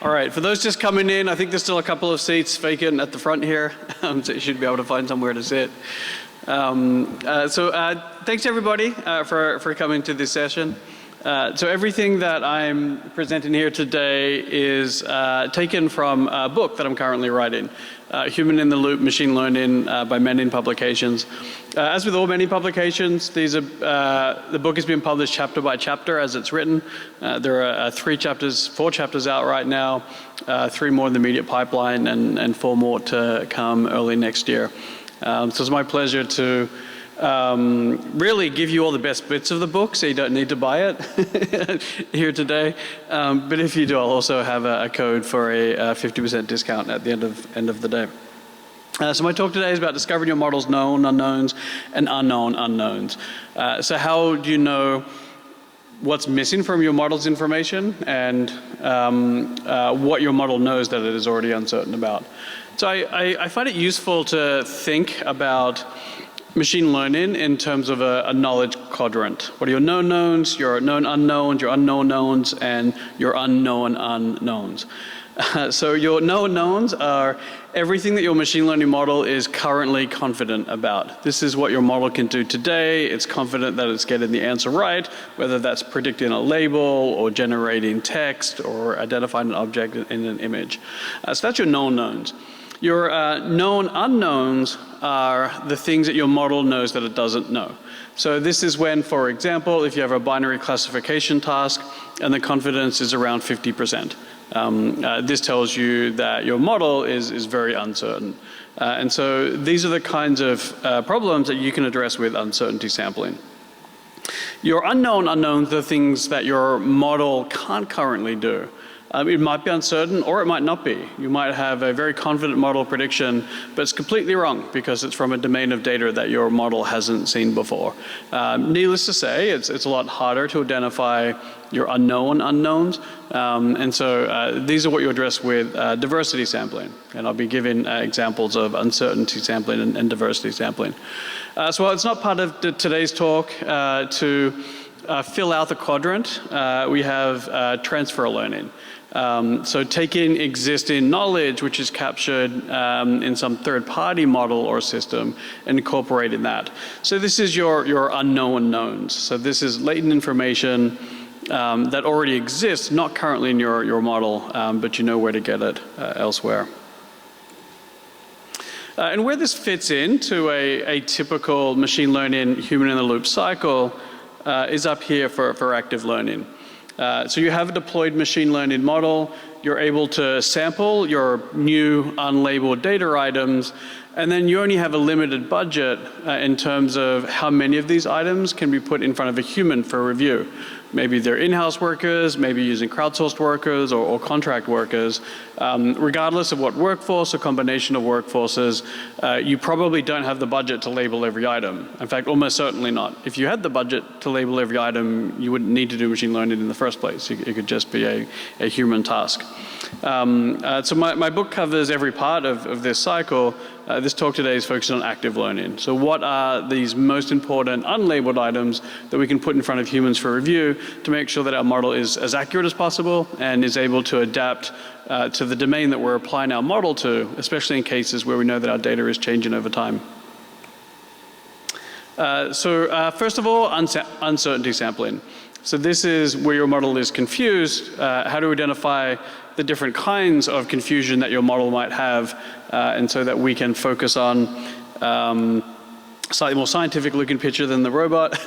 All right, for those just coming in, I think there's still a couple of seats vacant at the front here, so you should be able to find somewhere to sit. Thanks everybody for coming to this session. So everything that I'm presenting here today is taken from a book that I'm currently writing, Human in the Loop Machine Learning by MENA Publications. As with all MENA publications, the book has been published chapter by chapter as it's written. There are 4 chapters out right now, 3 more in the immediate pipeline, and 4 more to come early next year. So it's my pleasure to really give you all the best bits of the book, so you don't need to buy it here today. But if you do, I'll also have a code for a 50% discount at the end of the day. So my talk today is about discovering your model's known unknowns and unknown unknowns. So how do you know what's missing from your model's information and what your model knows that it is already uncertain about? So I find it useful to think about machine learning in terms of a knowledge quadrant. What are your known knowns, your known unknowns, your unknown knowns, and your unknown unknowns? So your known knowns are everything that your machine learning model is currently confident about. This is what your model can do today. It's confident that it's getting the answer right, whether that's predicting a label or generating text or identifying an object in an image. So that's your known knowns. Your known unknowns are the things that your model knows that it doesn't know. So this is when, for example, if you have a binary classification task and the confidence is around 50%. This tells you that your model is very uncertain. And so these are the kinds of problems that you can address with uncertainty sampling. Your unknown unknowns are things that your model can't currently do. It might be uncertain or it might not be. You might have a very confident model prediction, but it's completely wrong because it's from a domain of data that your model hasn't seen before. Needless to say, it's a lot harder to identify your unknown unknowns. And so these are what you address with diversity sampling. And I'll be giving examples of uncertainty sampling and diversity sampling. So while it's not part of today's talk, to fill out the quadrant, we have transfer learning. So taking existing knowledge, which is captured in some third-party model or system, and incorporating that. So this is your unknown knowns. So this is latent information that already exists, not currently in your model, but you know where to get it elsewhere. And where this fits into a typical machine learning human-in-the-loop cycle is up here for active learning. So you have a deployed machine learning model, you're able to sample your new unlabeled data items, and then you only have a limited budget in terms of how many of these items can be put in front of a human for review. Maybe they're in-house workers, maybe using crowdsourced workers or contract workers. Regardless of what workforce or combination of workforces, you probably don't have the budget to label every item. In fact, almost certainly not. If you had the budget to label every item, you wouldn't need to do machine learning in the first place. It could just be a human task. So my book covers every part of this cycle. This talk today is focused on active learning. So what are these most important unlabeled items that we can put in front of humans for review to make sure that our model is as accurate as possible and is able to adapt to the domain that we're applying our model to, especially in cases where we know that our data is changing over time. First of all, uncertainty sampling. So this is where your model is confused, how to identify the different kinds of confusion that your model might have, and so that we can focus on slightly more scientific looking picture than the robot,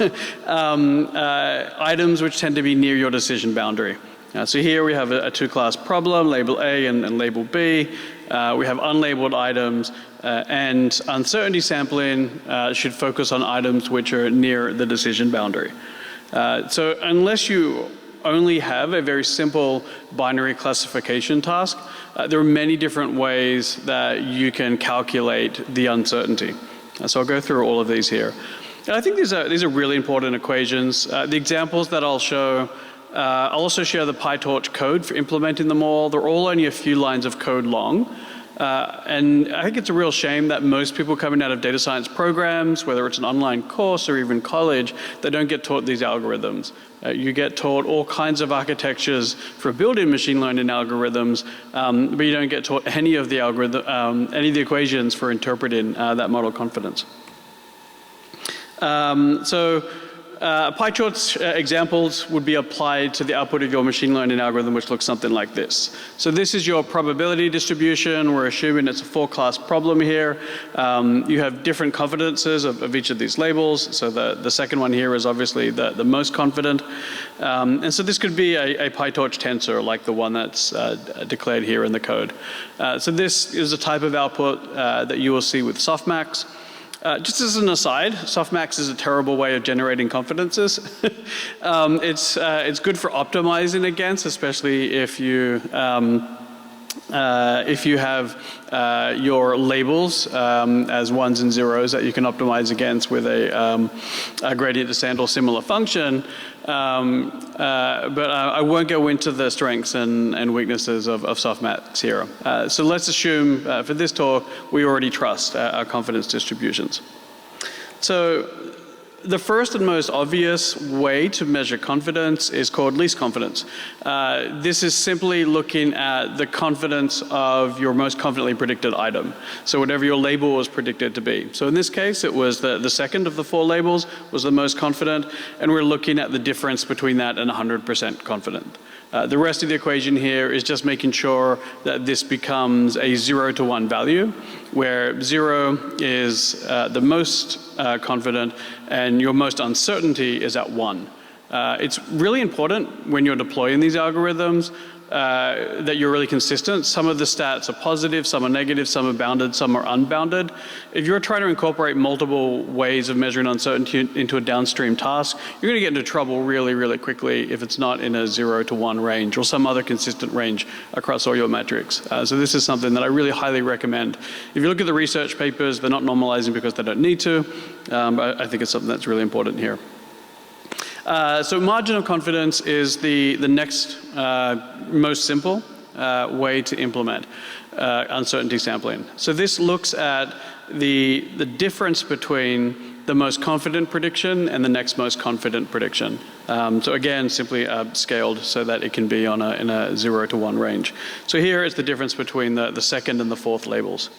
items which tend to be near your decision boundary. So here we have a 2-class problem, label A and label B. We have unlabeled items, and uncertainty sampling should focus on items which are near the decision boundary. So unless you only have a very simple binary classification task, there are many different ways that you can calculate the uncertainty. So I'll go through all of these here. And I think these are really important equations. The examples that I'll show, I'll also share the PyTorch code for implementing them all. They're all only a few lines of code long. And I think it's a real shame that most people coming out of data science programs, whether it's an online course or even college, they don't get taught these algorithms. You get taught all kinds of architectures for building machine learning algorithms, but you don't get taught any of the equations for interpreting that model confidence. PyTorch examples would be applied to the output of your machine learning algorithm, which looks something like this. So this is your probability distribution. We're assuming it's a 4-class problem here. You have different confidences of each of these labels. So the second one here is obviously the most confident. And so this could be a PyTorch tensor like the one that's declared here in the code. So this is a type of output that you will see with softmax. Just as an aside, softmax is a terrible way of generating confidences. It's good for optimizing against, especially if you have your labels as ones and zeros that you can optimize against with a gradient descent or similar function. But I won't go into the strengths and weaknesses of softmax here. So let's assume for this talk we already trust our confidence distributions. So the first and most obvious way to measure confidence is called least confidence. This is simply looking at the confidence of your most confidently predicted item. So whatever your label was predicted to be. So in this case, it was the second of the 4 labels was the most confident, and we're looking at the difference between that and 100% confident. The rest of the equation here is just making sure that this becomes a 0 to 1 value, where 0 is the most confident and your most uncertainty is at 1. It's really important when you're deploying these algorithms that you're really consistent. Some of the stats are positive, some are negative, some are bounded, some are unbounded. If you're trying to incorporate multiple ways of measuring uncertainty into a downstream task, you're going to get into trouble really, really quickly if it's not in a 0 to 1 range or some other consistent range across all your metrics. So this is something that I really highly recommend. If you look at the research papers, they're not normalizing because they don't need to, but I think it's something that's really important here. So margin of confidence is the next most simple way to implement uncertainty sampling. So this looks at the difference between the most confident prediction and the next most confident prediction. So again, simply scaled so that it can be in a 0 to 1 range. So here is the difference between the second and the 4th labels.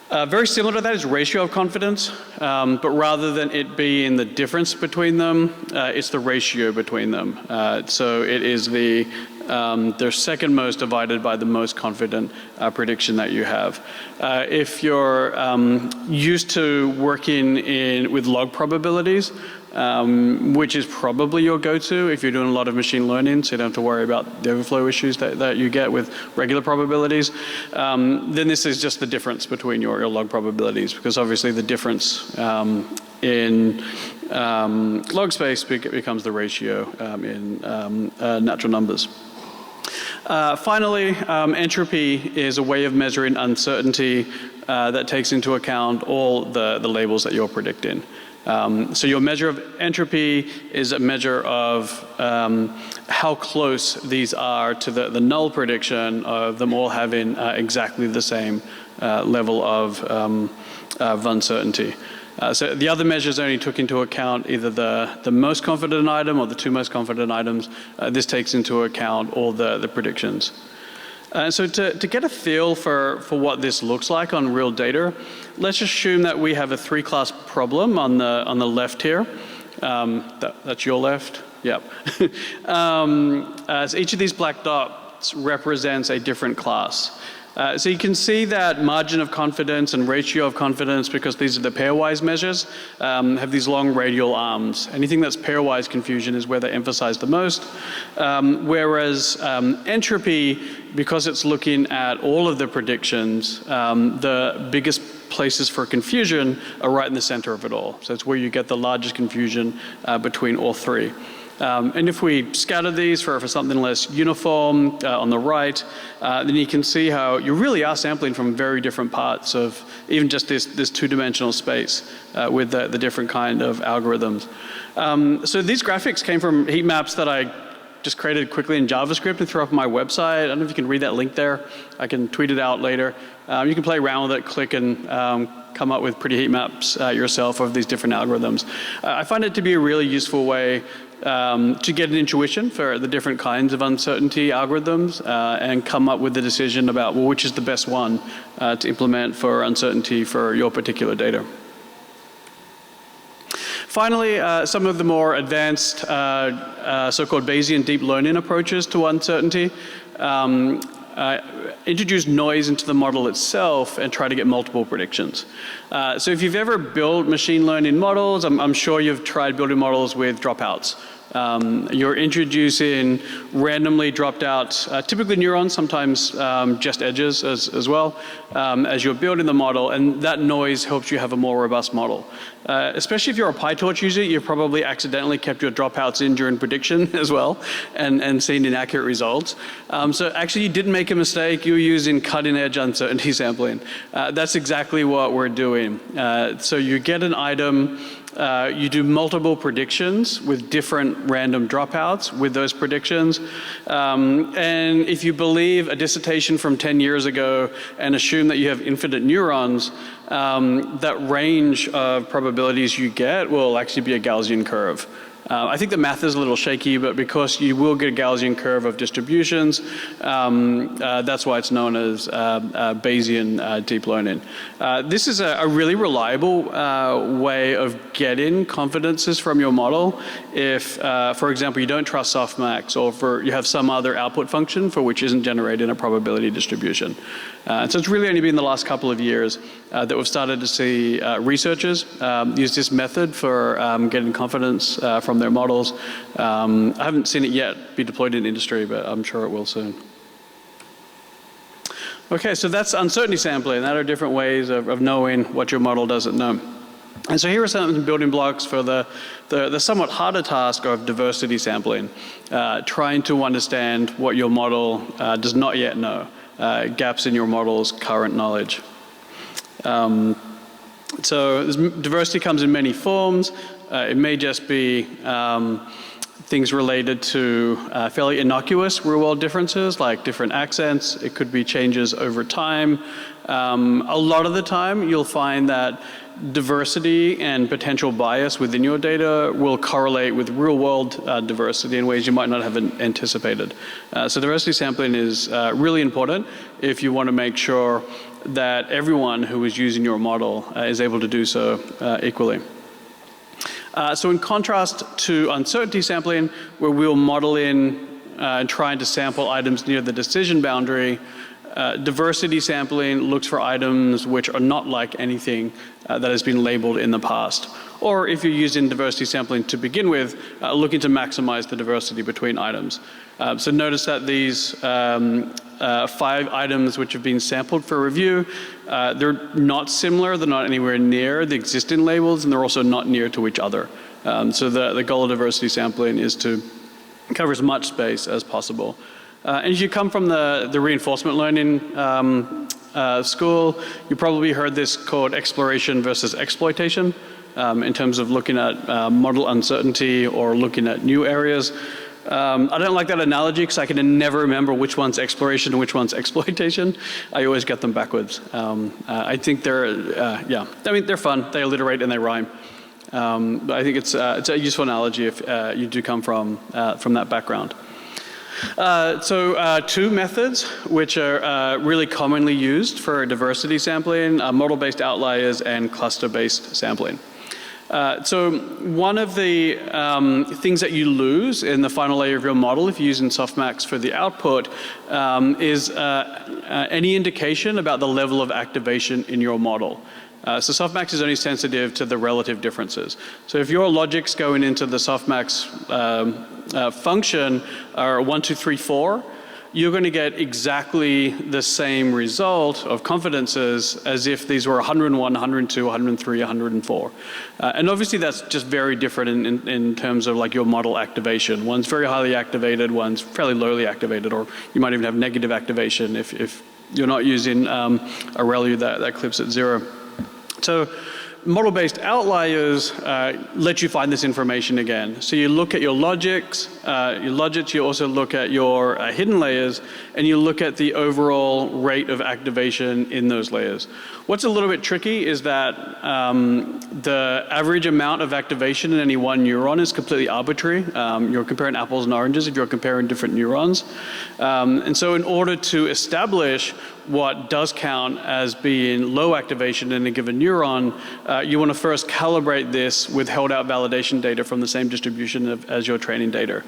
Very similar to that is ratio of confidence, but rather than it being the difference between them, it's the ratio between them. So it is their second most divided by the most confident prediction that you have. If you're used to working with log probabilities, which is probably your go-to if you're doing a lot of machine learning, so you don't have to worry about the overflow issues that you get with regular probabilities, then this is just the difference between your log probabilities, because obviously the difference in log space becomes the ratio in natural numbers. Finally, entropy is a way of measuring uncertainty that takes into account all the labels that you're predicting. So your measure of entropy is a measure of how close these are to the null prediction of them all having exactly the same level of uncertainty. So the other measures only took into account either the most confident item or the 2 most confident items. This takes into account all the predictions. So to get a feel for what this looks like on real data, let's assume that we have a 3-class problem on the left here. That's your left. Yep. So each of these black dots represents a different class. So you can see that margin of confidence and ratio of confidence, because these are the pairwise measures, have these long radial arms. Anything that's pairwise confusion is where they emphasize the most. Whereas entropy, because it's looking at all of the predictions, the biggest places for confusion are right in the center of it all. So it's where you get the largest confusion between all 3. And if we scatter these for something less uniform on the right, then you can see how you really are sampling from very different parts of even just this 2-dimensional space with the different kind of algorithms. So these graphics came from heat maps that I just created quickly in JavaScript and threw up on my website. I don't know if you can read that link there. I can tweet it out later. You can play around with it, click and come up with pretty heat maps yourself of these different algorithms. I find it to be a really useful way to get an intuition for the different kinds of uncertainty algorithms and come up with the decision about, well, which is the best one to implement for uncertainty for your particular data. Finally, some of the more advanced so-called Bayesian deep learning approaches to uncertainty introduce noise into the model itself and try to get multiple predictions. So if you've ever built machine learning models, I'm sure you've tried building models with dropouts. You're introducing randomly dropped out, typically neurons, sometimes just edges as well, as you're building the model, and that noise helps you have a more robust model. Especially if you're a PyTorch user, you've probably accidentally kept your dropouts in during prediction as well, and seen inaccurate results. So actually you didn't make a mistake, you were using cutting edge uncertainty sampling. That's exactly what we're doing. So you get an item, you do multiple predictions with different random dropouts with those predictions. And if you believe a dissertation from 10 years ago and assume that you have infinite neurons, that range of probabilities you get will actually be a Gaussian curve. I think the math is a little shaky, but because you will get a Gaussian curve of distributions, that's why it's known as Bayesian deep learning. This is a really reliable way of getting confidences from your model if, for example, you don't trust softmax, or you have some other output function for which isn't generating a probability distribution. So it's really only been the last couple of years that we've started to see researchers use this method for getting confidence from their models. I haven't seen it yet be deployed in industry, but I'm sure it will soon. Okay, so that's uncertainty sampling. That are different ways of knowing what your model doesn't know. And so here are some building blocks for the somewhat harder task of diversity sampling, trying to understand what your model does not yet know, gaps in your model's current knowledge. So diversity comes in many forms. It may just be things related to fairly innocuous real-world differences, like different accents. It could be changes over time. A lot of the time, you'll find that diversity and potential bias within your data will correlate with real-world diversity in ways you might not have anticipated. So diversity sampling is really important if you want to make sure that everyone who is using your model is able to do so equally. So in contrast to uncertainty sampling, where we'll model in and trying to sample items near the decision boundary, diversity sampling looks for items which are not like anything that has been labeled in the past. Or if you're using diversity sampling to begin with, looking to maximize the diversity between items. So notice that these 5 items which have been sampled for review, they're not similar, they're not anywhere near the existing labels, and they're also not near to each other. So the goal of diversity sampling is to cover as much space as possible. And as you come from the reinforcement learning school, you probably heard this called exploration versus exploitation in terms of looking at model uncertainty or looking at new areas. I don't like that analogy because I can never remember which one's exploration and which one's exploitation. I always get them backwards. I think they're, yeah, I mean, they're fun. They alliterate and they rhyme. But I think it's a useful analogy if you do come from that background. So 2 methods which are really commonly used for diversity sampling are model-based outliers and cluster-based sampling. So one of the things that you lose in the final layer of your model if you're using softmax for the output is any indication about the level of activation in your model. So softmax is only sensitive to the relative differences. So if your logic's going into the softmax function are 1, 2, 3, 4, you're going to get exactly the same result of confidences as if these were 101, 102, 103, 104. And obviously that's just very different in terms of like your model activation. One's very highly activated, one's fairly lowly activated, or you might even have negative activation if you're not using a ReLU that clips at 0. So Model-based outliers let you find this information again. So you look at your logics, you also look at your hidden layers, and you look at the overall rate of activation in those layers. What's a little bit tricky is that the average amount of activation in any one neuron is completely arbitrary. You're comparing apples and oranges if you're comparing different neurons. And so in order to establish what does count as being low activation in a given neuron, you want to first calibrate this with held out validation data from the same distribution as your training data.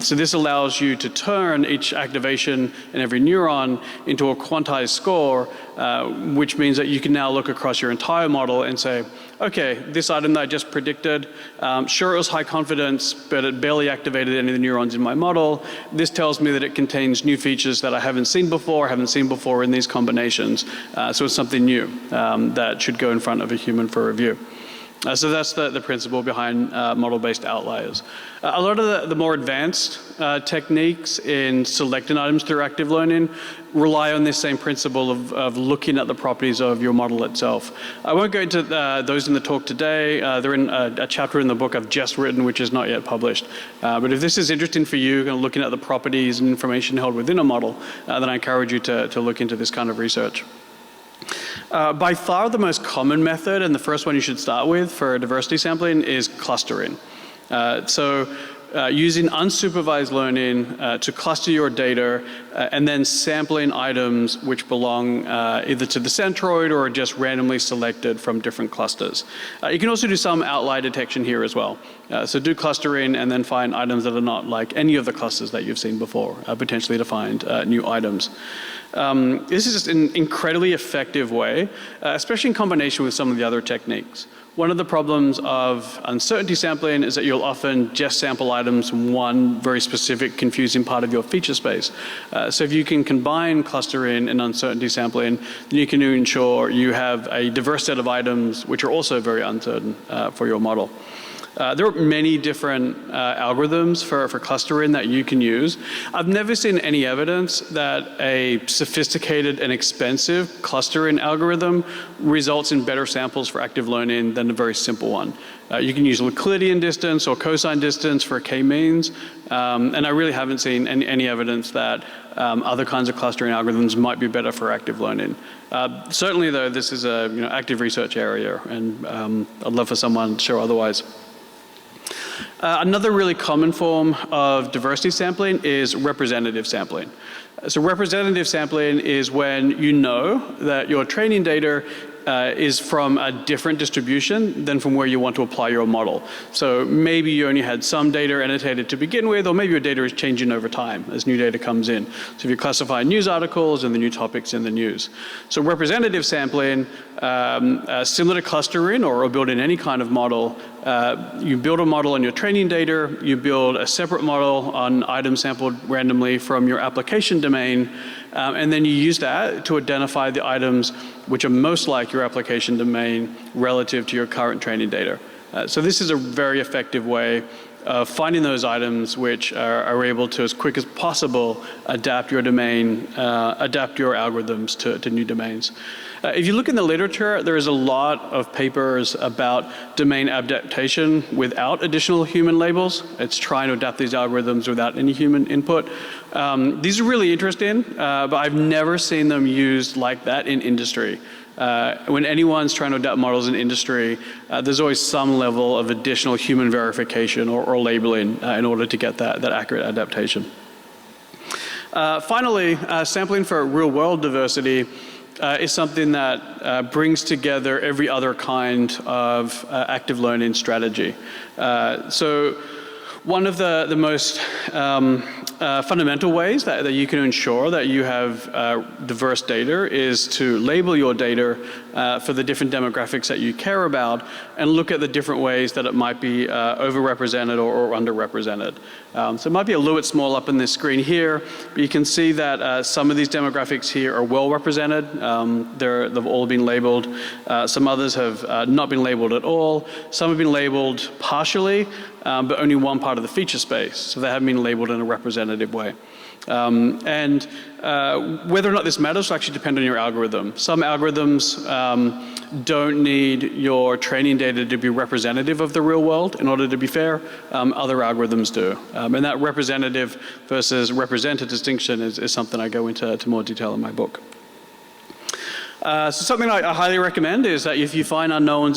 So this allows you to turn each activation in every neuron into a quantized score, which means that you can now look across your entire model and say, okay, this item that I just predicted, sure it was high confidence, but it barely activated any of the neurons in my model. This tells me that it contains new features that I haven't seen before in these combinations. So it's something new that should go in front of a human for review. So that's the principle behind model-based outliers. A lot of the more advanced techniques in selecting items through active learning rely on this same principle of looking at the properties of your model itself. I won't go into those in the talk today. They're in a chapter in the book I've just written, which is not yet published. But if this is interesting for you, looking at the properties and information held within a model, then I encourage you to look into this kind of research. By far the most common method, and the first one you should start with for diversity sampling, is clustering. Using unsupervised learning to cluster your data and then sampling items which belong either to the centroid or are just randomly selected from different clusters. You can also do some outlier detection here as well. So do clustering and then find items that are not like any of the clusters that you've seen before, potentially to find new items. This is just an incredibly effective way, especially in combination with some of the other techniques. One of the problems of uncertainty sampling is that you'll often just sample items from one very specific confusing part of your feature space. So if you can combine clustering and uncertainty sampling, then you can ensure you have a diverse set of items which are also very uncertain for your model. There are many different algorithms for clustering that you can use. I've never seen any evidence that a sophisticated and expensive clustering algorithm results in better samples for active learning than a very simple one. You can use Euclidean distance or cosine distance for k-means, and I really haven't seen any evidence that other kinds of clustering algorithms might be better for active learning. Certainly, though, this is a active research area, and I'd love for someone to show otherwise. Another really common form of diversity sampling is representative sampling. So representative sampling is when you know that your training data is from a different distribution than from where you want to apply your model. So maybe you only had some data annotated to begin with, or maybe your data is changing over time as new data comes in. So if you classify news articles and the new topics in the news. So representative sampling, similar to clustering or building any kind of model, you build a model on your training data, you build a separate model on items sampled randomly from your application domain, and then you use that to identify the items which are most like your application domain relative to your current training data. So this is a very effective way of finding those items which are able to, as quick as possible, adapt your domain, adapt your algorithms to new domains. If you look in the literature, there is a lot of papers about domain adaptation without additional human labels. It's trying to adapt these algorithms without any human input. These are really interesting, but I've never seen them used like that in industry. When anyone's trying to adapt models in industry, there's always some level of additional human verification or labeling in order to get that accurate adaptation. Finally, sampling for real-world diversity is something that brings together every other kind of active learning strategy. So one of the most fundamental ways that you can ensure that you have diverse data is to label your data for the different demographics that you care about and look at the different ways that it might be overrepresented or underrepresented. So it might be a little bit small up in this screen here, but you can see that some of these demographics here are well represented. They've all been labeled. Some others have not been labeled at all. Some have been labeled partially, but only one part of the feature space, so they haven't been labeled in a representative way. Whether or not this matters will actually depend on your algorithm. Some algorithms don't need your training data to be representative of the real world in order to be fair. Other algorithms do. And that representative versus represented distinction is something I go into more detail in my book. So something I highly recommend is that if you find unknown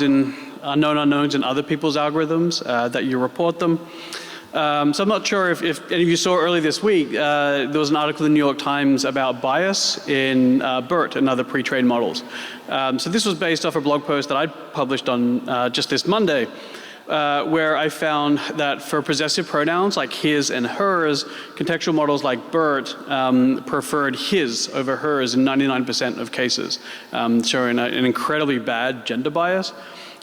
unknowns in other people's algorithms, that you report them. So I'm not sure if any of you saw earlier this week, there was an article in the New York Times about bias in BERT and other pre-trained models. So this was based off a blog post that I published on just this Monday, where I found that for possessive pronouns like his and hers, contextual models like BERT preferred his over hers in 99% of cases, showing an incredibly bad gender bias.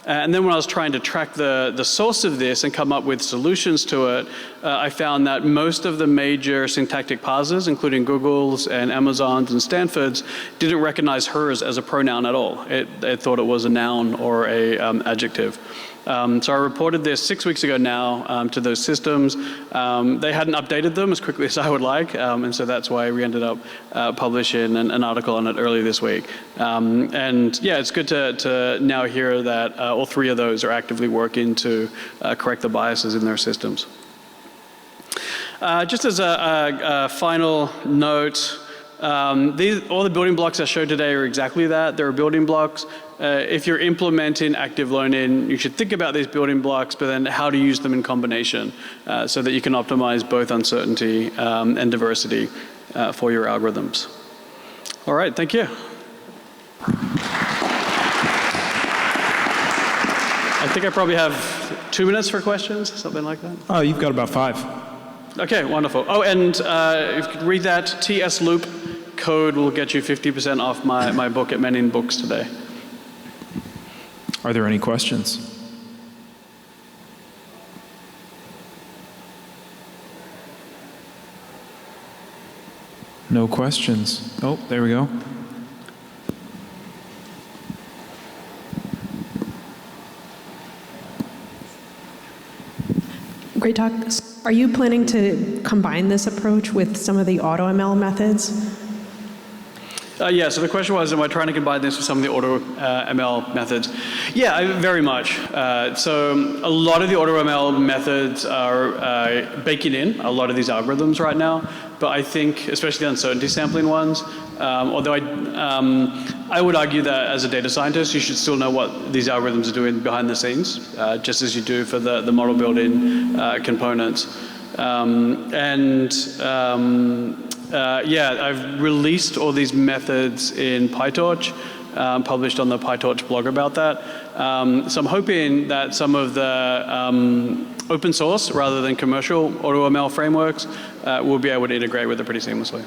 And then when I was trying to track the source of this and come up with solutions to it, I found that most of the major syntactic parsers, including Google's and Amazon's and Stanford's, didn't recognize hers as a pronoun at all. It thought it was a noun or a adjective. So I reported this 6 weeks ago now to those systems. They hadn't updated them as quickly as I would like, and so that's why we ended up publishing an article on it earlier this week. And yeah, it's good to now hear that all three of those are actively working to correct the biases in their systems. Just as a final note, all the building blocks I showed today are exactly that. They're building blocks. If you're implementing active learning, you should think about these building blocks, but then how to use them in combination so that you can optimize both uncertainty and diversity for your algorithms. All right, thank you. I think I probably have 2 minutes for questions, something like that. Oh, you've got about 5. Okay, wonderful. Oh, and if you could read that, TS Loop code will get you 50% off my book at MENA Books today. Are there any questions? No questions. Oh, there we go. Great talk. Are you planning to combine this approach with some of the AutoML methods? Yeah, so the question was, am I trying to combine this with some of the AutoML methods? Yeah, very much. So a lot of the AutoML methods are baking in a lot of these algorithms right now, but I think, especially the uncertainty sampling ones, although I would argue that as a data scientist, you should still know what these algorithms are doing behind the scenes, just as you do for the model building components. Yeah, I've released all these methods in PyTorch, published on the PyTorch blog about that. So I'm hoping that some of the open source rather than commercial AutoML frameworks will be able to integrate with it pretty seamlessly.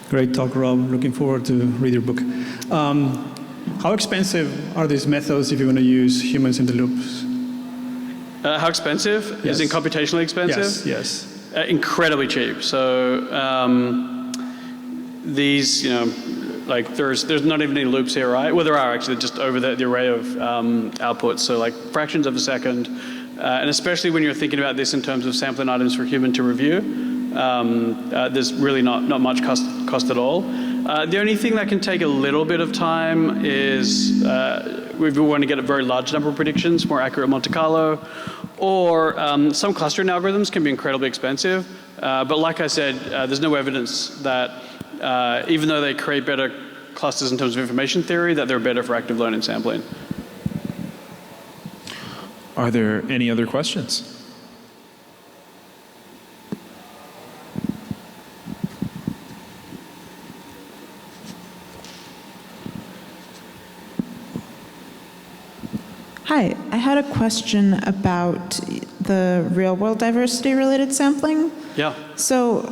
Great talk, Rob. Looking forward to read your book. How expensive are these methods if you want to use humans in the loops? How expensive? Yes. Is it computationally expensive? Yes. Incredibly cheap. So these, like there's not even any loops here, right? Well, there are actually, just over the array of outputs. So like fractions of a second, and especially when you're thinking about this in terms of sampling items for human to review, there's really not much cost at all. The only thing that can take a little bit of time is if we want to get a very large number of predictions, more accurate Monte Carlo, or some clustering algorithms can be incredibly expensive. But like I said, there's no evidence that even though they create better clusters in terms of information theory, that they're better for active learning sampling. Are there any other questions? Hi, I had a question about the real-world diversity-related sampling. Yeah. So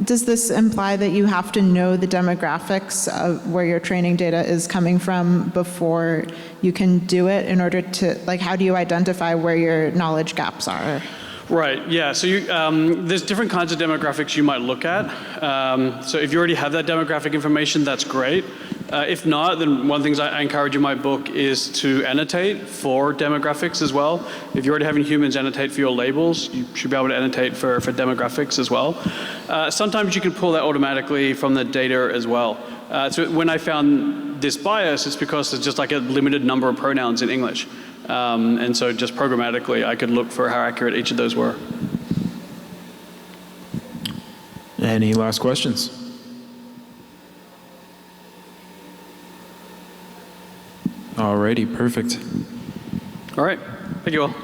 does this imply that you have to know the demographics of where your training data is coming from before you can do it in order to, like, how do you identify where your knowledge gaps are? Right, yeah, so there's different kinds of demographics you might look at. So if you already have that demographic information, that's great. If not, then one of the things I encourage in my book is to annotate for demographics as well. If you're already having humans annotate for your labels, you should be able to annotate for demographics as well. Sometimes you can pull that automatically from the data as well. So when I found this bias, it's because there's just like a limited number of pronouns in English. And so just programmatically, I could look for how accurate each of those were. Any last questions? Alrighty, perfect. All right, thank you all.